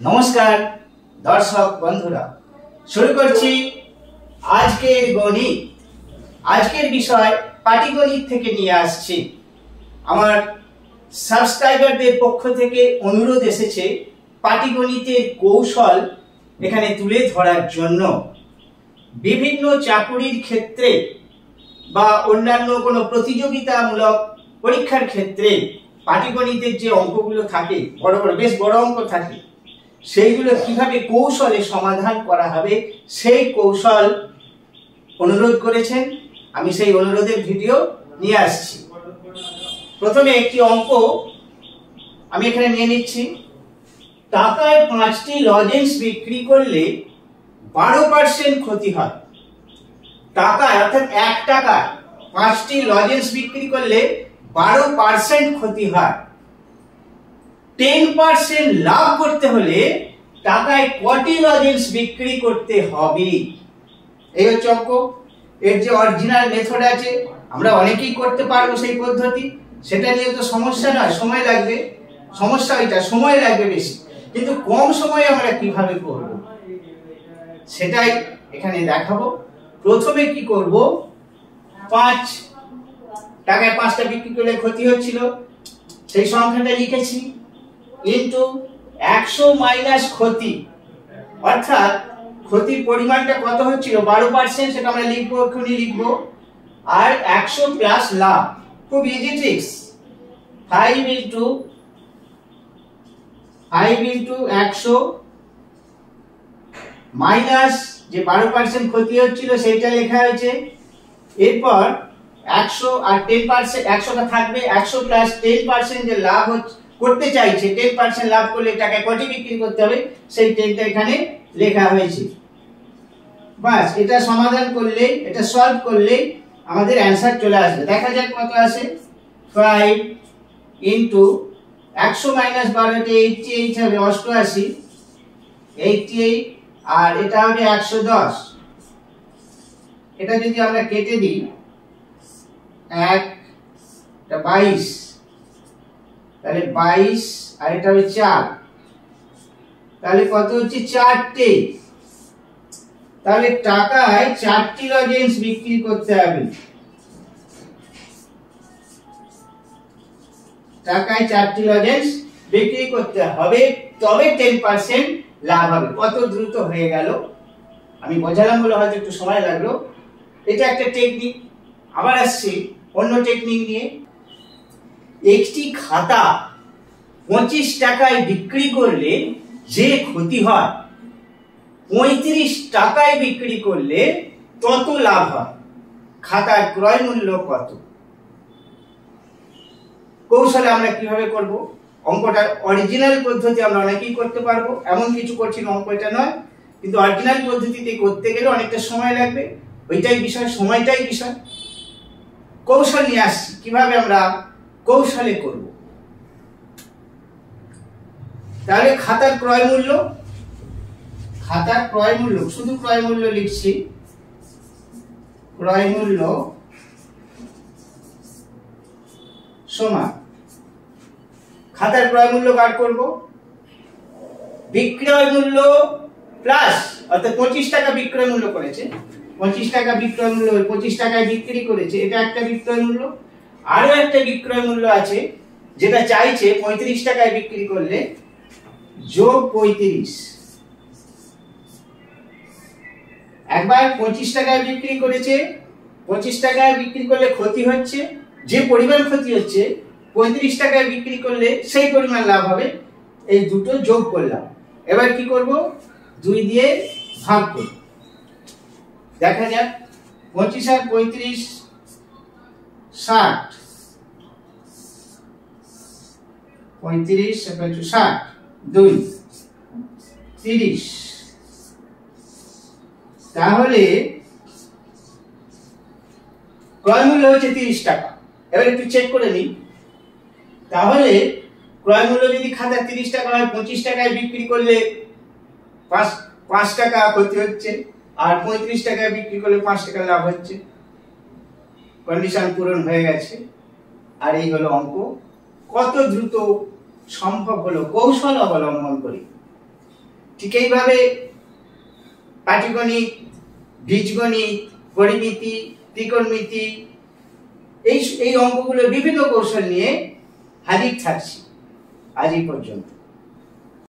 নমস্কার দর্শক বন্ধুরা, শুরু করছি আজকের গণিত। আজকের বিষয় পাটিগণিত থেকে নিয়ে আসছি। আমার সাবস্ক্রাইবারদের পক্ষ থেকে অনুরোধ এসেছে পাটিগণিতের কৌশল এখানে তুলে ধরার জন্য। বিভিন্ন চাকুরির ক্ষেত্রে বা অন্যান্য কোনো প্রতিযোগিতামূলক পরীক্ষার ক্ষেত্রে পাটিগণিতের যে অঙ্কগুলো থাকে, বেশ বড় অঙ্ক থাকে, সেইগুলো কিভাবে কৌশলে সমাধান করা হবে সেই কৌশল অনুরোধ করেছেন। আমি সেই অনুরোধের ভিডিও নিয়ে আসছি। প্রথমে একটি অঙ্ক আমি এখানে নিয়ে নিচ্ছি। টাকায় 5টি লজেন্স বিক্রি করলে 12% ক্ষতি হয়। টাকায় অর্থাৎ 1 টাকায় 5টি লজেন্স বিক্রি করলে 12% ক্ষতি হয়। 10% লাভ করতে হলে টাকায় কটি লজেন্স বিক্রি করতে হবে? এই হচ্ছে অঙ্ক। এর যে অরিজিনাল মেথড আছে আমরা অনেকেই করতে পারবো সেই পদ্ধতি, সেটা নিয়ে তো সমস্যা নয়, সময় লাগবে। সমস্যা এটা সময় লাগবে বেশি, কিন্তু কম সময়ে আমরা কিভাবে করব সেটাই এখানে দেখাবো। প্রথমে কি করব, 5 টাকায় 5টা বিক্রি করলে ক্ষতি হচ্ছিল, সেই সংখ্যাটা লিখেছি, ইনটু 100 মাইনাস ক্ষতি, অর্থাৎ ক্ষতির পরিমাণটা কত হচ্ছিল 12%, সেটা আমরা লিখবো, এক্ষুনি লিখবো। আর 100 প্লাস লাভ, খুব ইজি ট্রিক্স। 5 ইনটু 100 মাইনাস যে 12% ক্ষতি হচ্ছিল সেইটা লেখা হয়েছে। এরপর 100 আর 10%, 100টা থাকবে, 100 প্লাস 10% যে লাভ করতে চাইছে, 10% লাভ করলে টাকায় কটি বিক্রি করতে হবে সেই 10টা এখানে লেখা হয়েছে। বাস, এটা সমাধান করলে, এটা সলভ করলে আমাদের অ্যানসার চলে আসবে। দেখা যাক কত আসে। 5 ইনটু 100 মাইনাস 12 তে 88 হবে, 88, 88, আর এটা হবে 110। এটা যদি আমরা কেটে দিই, 1 এটা 22, তাহলে 22 আর এটা হবে 4, তাহলে কত হচ্ছে 4টে। তাহলে টাকায় 4টি লজেন্স বিক্রি করতে হবে। টাকায় 4টি লজেন্স বিক্রি করতে হবে, তবে 10% লাভ হবে। কত দ্রুত হয়ে গেল, আমি বোঝালাম বলে হয়তো একটু সময় লাগলো। এটা একটা টেকনিক। আবার আসছি অন্য টেকনিক নিয়ে। একটি খাতা 25 টাকায় বিক্রি করলে যে ক্ষতি হয়, 35 টাকায় বিক্রি করলে তত লাভ হয়। খাতার ক্রয় মূল্য কত? কৌশলে আমরা কিভাবে করব? অঙ্কটার অরিজিনাল পদ্ধতি আমরা অনেকেই করতে পারবো, এমন কিছু কঠিন অঙ্ক এটা নয়, কিন্তু অরিজিনাল পদ্ধতিতে করতে গেলে অনেকটা সময় লাগবে। ওইটাই বিষয়, সময়টাই বিষয়। কৌশল নিয়ে আসছি কিভাবে আমরা কৌশলে করব। তাহলে খাতার ক্রয় মূল্য, খাতার ক্রয় মূল্য, শুধু ক্রয় মূল্য লিখছি, ক্রয় মূল্য সমান, খাতার ক্রয় মূল্য বার করব, বিক্রয় মূল্য প্লাস, অর্থাৎ 25 টাকা বিক্রয় মূল্য করেছে, 25 টাকা বিক্রয় মূল্য, 25 টাকায় বিক্রি করেছে, এটা একটা বিক্রয় মূল্য। আরো একটা বিক্রয় মূল্য আছে যেটা চাইছে 35 টাকায় বিক্রি করলে, যোগ 35। একবার 25 টাকায় বিক্রি করেছে, 25 টাকায় বিক্রি করলে ক্ষতি হচ্ছে, যে পরিমাণ ক্ষতি হচ্ছে 35 টাকায় বিক্রি করলে সেই পরিমাণ লাভ হবে। এই দুটো যোগ করলাম। এবার কি করব, 2 দিয়ে ভাগ করব। দেখা যাক, 25 আর 35 60, 35 60, 2 30। তাহলে ক্রয় মূল্য হচ্ছে 30 টাকা। এবার একটু চেক করে নিই। তাহলে ক্রয় মূল্য যদি খাতা 30 টাকা হয়, 25 টাকায় বিক্রি করলে 5 টাকা ক্ষতি হচ্ছে, আর 35 টাকায় বিক্রি করলে 5 টাকা লাভ হচ্ছে। কন্ডিশন পূরণ হয়ে গেছে। আর এই হলো অঙ্ক। কত দ্রুত সম্ভব হলো কৌশল অবলম্বন করি। ঠিক এইভাবে পাটিগণিত, বীজগণিত, পরিমিতি, ত্রিকোণমিতি এই অঙ্কগুলো বিভিন্ন কৌশল নিয়ে হাজির থাকছি আজ এই পর্যন্ত।